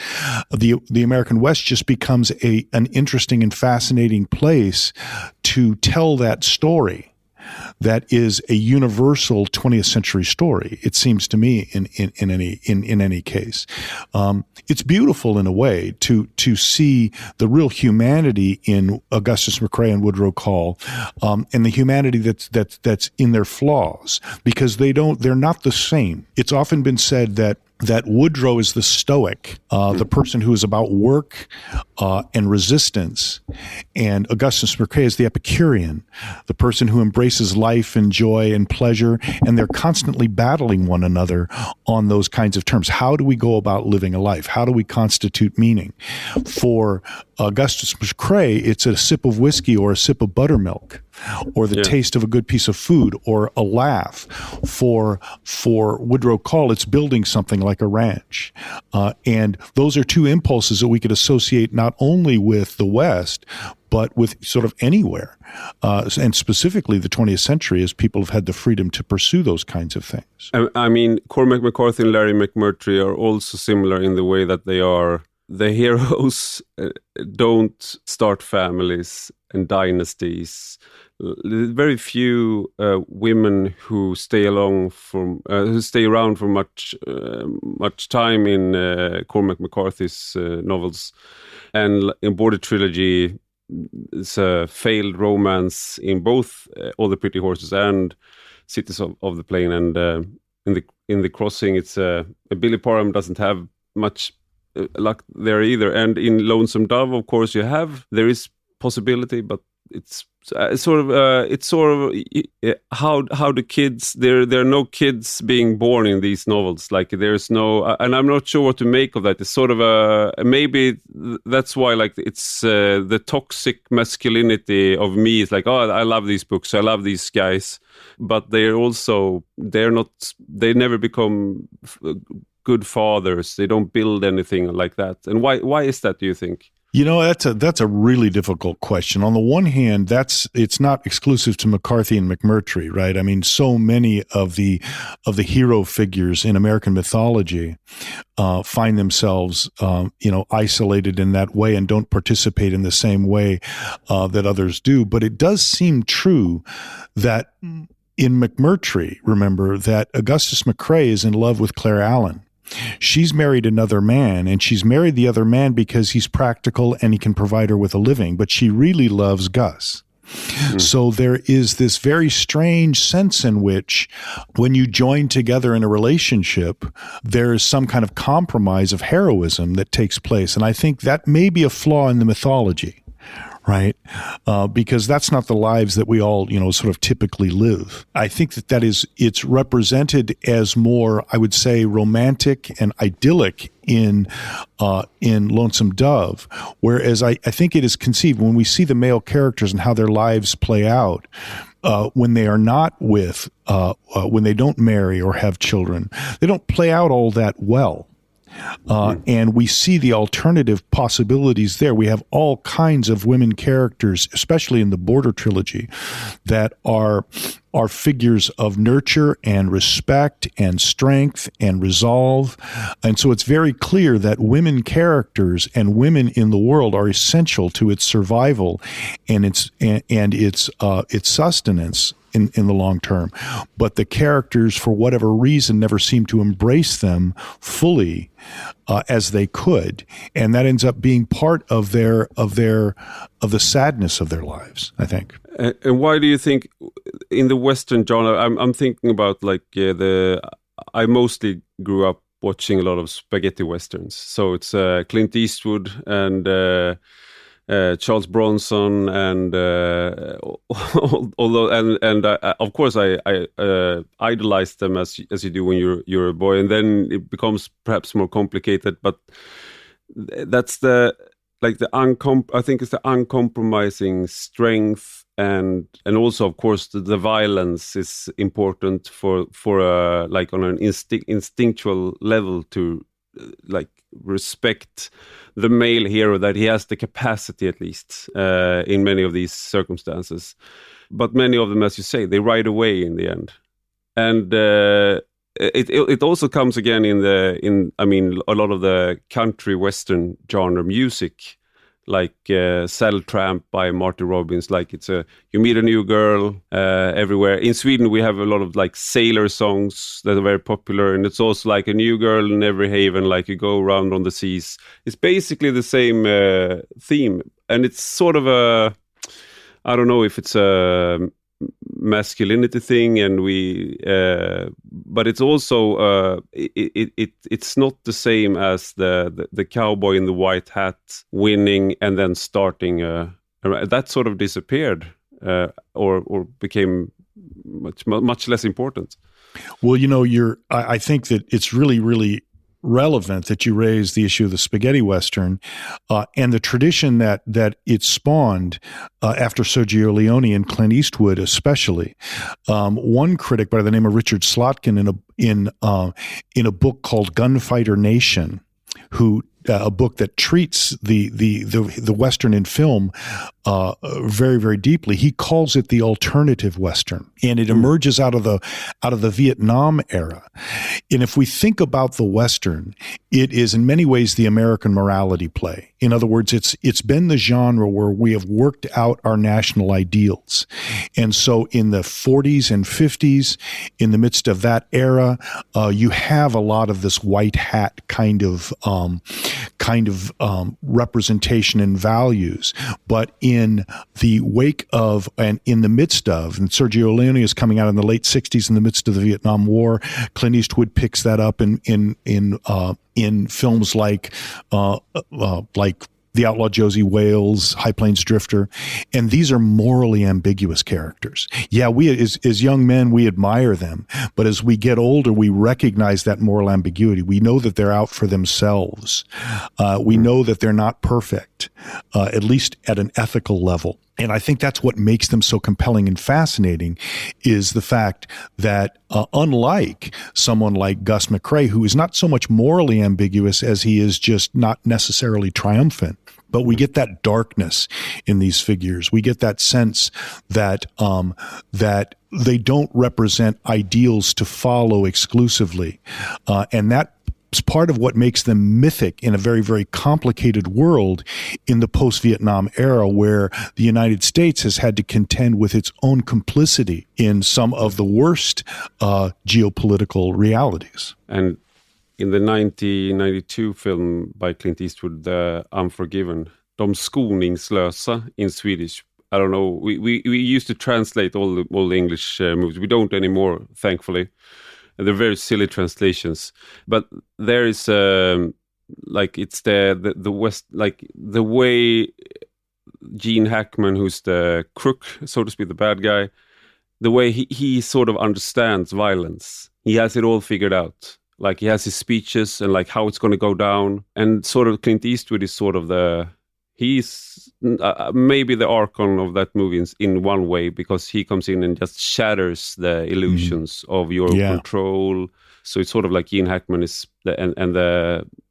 The American West just becomes an interesting and fascinating place to tell that story. That is a universal 20th century story, it seems to me, in any case. It's beautiful in a way to see the real humanity in Augustus McCrae and Woodrow Call, and the humanity that's in their flaws, because they're not the same. It's often been said that Woodrow is the stoic, the person who is about work and resistance, and Augustus McCrae is the Epicurean, the person who embraces life and joy and pleasure, and they're constantly battling one another on those kinds of terms. How do we go about living a life? How do we constitute meaning? For Augustus McCrae, it's a sip of whiskey or a sip of buttermilk, or the taste of a good piece of food, or a laugh. For Woodrow Call, it's building something like a ranch. And those are two impulses that we could associate not only with the West, but with sort of anywhere, and specifically the 20th century, as people have had the freedom to pursue those kinds of things. I mean, Cormac McCarthy and Larry McMurtry are also similar in the way that they are the heroes don't start families and dynasties. Very few women who stay around for much time in Cormac McCarthy's novels, and in Border Trilogy, it's a failed romance in both All the Pretty Horses and Cities of the Plain, and in the Crossing, it's Billy Parham doesn't have much luck there either. And in Lonesome Dove, of course, there is possibility, but it's sort of how the kids, there are no kids being born in these novels. Like there's no, and I'm not sure what to make of that. It's sort of maybe that's why, like, it's the toxic masculinity of me is like, oh, I love these books, I love these guys, but they never become good fathers. They don't build anything like that. And why is that, do you think? That's a really difficult question. On the one hand, it's not exclusive to McCarthy and McMurtry, right? I mean, so many of the hero figures in American mythology find themselves, isolated in that way and don't participate in the same way that others do. But it does seem true that in McMurtry, remember that Augustus McCrae is in love with Claire Allen. She's married another man, and she's married the other man because he's practical and he can provide her with a living, but she really loves Gus. So there is this very strange sense in which when you join together in a relationship, there is some kind of compromise of heroism that takes place. And I think that may be a flaw in the mythology. Right? Because that's not the lives that we all, sort of typically live. I think it's represented as more, I would say, romantic and idyllic in Lonesome Dove, whereas I think it is conceived when we see the male characters and how their lives play out, when they are not when they don't marry or have children, they don't play out all that well. And we see the alternative possibilities there. We have all kinds of women characters, especially in the Border Trilogy, that are figures of nurture and respect and strength and resolve. And so it's very clear that women characters and women in the world are essential to its survival and its sustenance in the long term. But the characters, for whatever reason, never seem to embrace them fully as they could, and that ends up being part of the sadness of their lives, I think. And why do you think in the Western genre? I'm thinking about I mostly grew up watching a lot of spaghetti westerns, so it's Clint Eastwood and Charles Bronson, and of course I idolized them as you do when you're a boy, and then it becomes perhaps more complicated. But that's I think it's the uncompromising strength, and also of course the violence is important for like on an instinctual level to like respect the male hero, that he has the capacity at least in many of these circumstances. But many of them, as you say, they ride away in the end, and it also comes again in a lot of the country western genre music, like Saddle Tramp by Marty Robbins. Like you meet a new girl everywhere. In Sweden we have a lot of like sailor songs that are very popular, and it's also like a new girl in every haven, like you go around on the seas. It's basically the same theme, and it's sort of I don't know if it's a masculinity thing, and but it's also it's not the same as the cowboy in the white hat winning and then starting that sort of disappeared or became much less important. Well, I think that it's really, really relevant that you raise the issue of the spaghetti Western and the tradition that it spawned after Sergio Leone and Clint Eastwood, especially. One critic by the name of Richard Slotkin in a book called Gunfighter Nation, a book that treats the Western in film very, very deeply. He calls it the alternative Western, and it emerges out of the Vietnam era. And if we think about the Western, it is in many ways the American morality play. In other words, it's been the genre where we have worked out our national ideals. And so in the 40s and 50s, in the midst of that era, you have a lot of this white hat kind of representation and values. But in the wake of and in the midst of, and Sergio Leone is coming out in the late 60s in the midst of the Vietnam War, Clint Eastwood picks that up in films like The Outlaw Josie Wales, High Plains Drifter, and these are morally ambiguous characters. Yeah, we as young men, we admire them, but as we get older, we recognize that moral ambiguity. We know that they're out for themselves. We know that they're not perfect, at least at an ethical level. And I think that's what makes them so compelling and fascinating, is the fact that unlike someone like Gus McCrae, who is not so much morally ambiguous as he is just not necessarily triumphant, but we get that darkness in these figures. We get that sense that that they don't represent ideals to follow exclusively, and that is part of what makes them mythic in a very, very complicated world in the post-Vietnam era, where the United States has had to contend with its own complicity in some of the worst geopolitical realities. And in the 1992 film by Clint Eastwood, The Unforgiven, De skoningslösa in Swedish. I don't know. We used to translate all the English movies. We don't anymore, thankfully. They're very silly translations, but there is like it's the West, like the way Gene Hackman, who's the crook, so to speak, the bad guy, the way he sort of understands violence. He has it all figured out. Like he has his speeches and like how it's going to go down, and sort of Clint Eastwood is sort of he's maybe the Archon of that movie in one way, because he comes in and just shatters the illusions of your control. So it's sort of like Gene Hackman is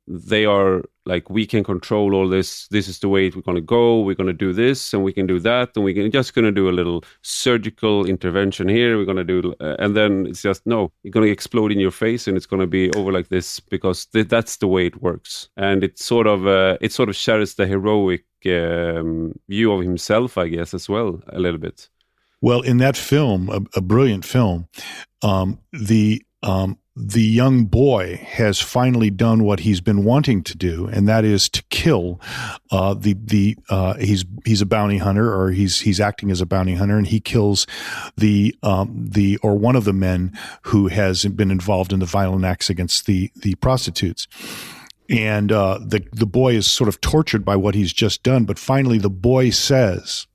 they are like, we can control all this. This is the way we're going to go. We're going to do this and we can do that, and we're just going to do a little surgical intervention here. We're going to do, and then it's just, no, you're going to explode in your face and it's going to be over like this, because that's the way it works. And it sort of shatters the heroic view of himself, I guess, as well, a little bit. Well, in that film, a brilliant film, the young boy has finally done what he's been wanting to do, and that is to kill he's a bounty hunter, or he's acting as a bounty hunter, and he kills one of the men who has been involved in the violent acts against the prostitutes. And the boy is sort of tortured by what he's just done. But finally, the boy says,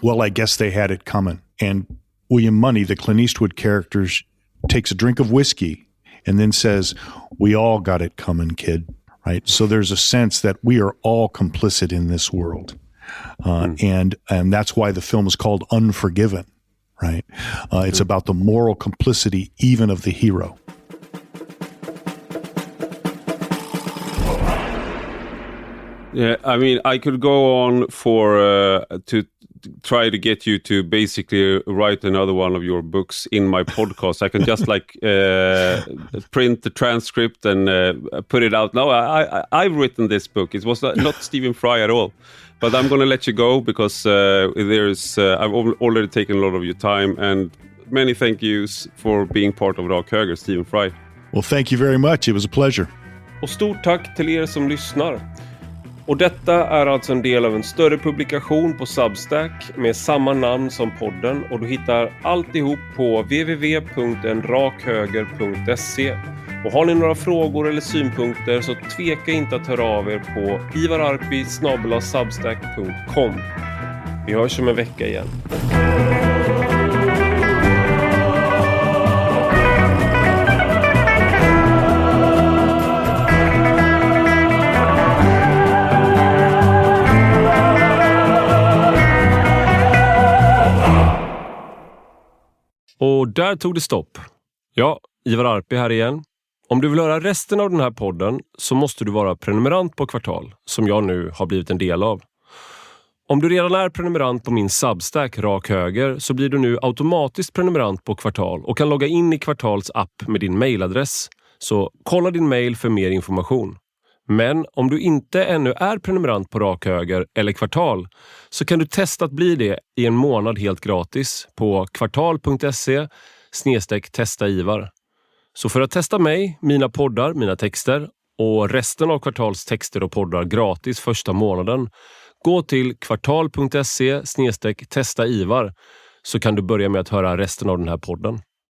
well, I guess they had it coming. And William Money, the Clint Eastwood character, takes a drink of whiskey and then says, we all got it coming, kid. Right? So there's a sense that we are all complicit in this world. And that's why the film is called Unforgiven. Right? It's about the moral complicity even of the hero. Yeah, I mean, I could go on for to try to get you to basically write another one of your books in my podcast. I can just print the transcript and put it out. No, I've written this book. It was not Stephen Frye at all. But I'm going to let you go because I've already taken a lot of your time, and many thank yous for being part of Rak Höger, Stephen Frye. Well, thank you very much. It was a pleasure. Och stort tack till er som lyssnar. Och detta är alltså en del av en större publikation på Substack med samma namn som podden, och du hittar alltihop på www.enrakhöger.se. Och har ni några frågor eller synpunkter så tveka inte att höra av er på ivararpi@substack.com. Vi hörs om en vecka igen. Och där tog det stopp. Ja, Ivar Arpi här igen. Om du vill höra resten av den här podden så måste du vara prenumerant på Kvartal, som jag nu har blivit en del av. Om du redan är prenumerant på min Substack Rak Höger så blir du nu automatiskt prenumerant på Kvartal och kan logga in i Kvartals app med din mailadress. Så kolla din mail för mer information. Men om du inte ännu är prenumerant på Rak Höger eller Kvartal så kan du testa att bli det i en månad helt gratis på kvartal.se/testaivar. Så för att testa mig, mina poddar, mina texter och resten av Kvartals texter och poddar gratis första månaden, gå till kvartal.se/testaivar så kan du börja med att höra resten av den här podden.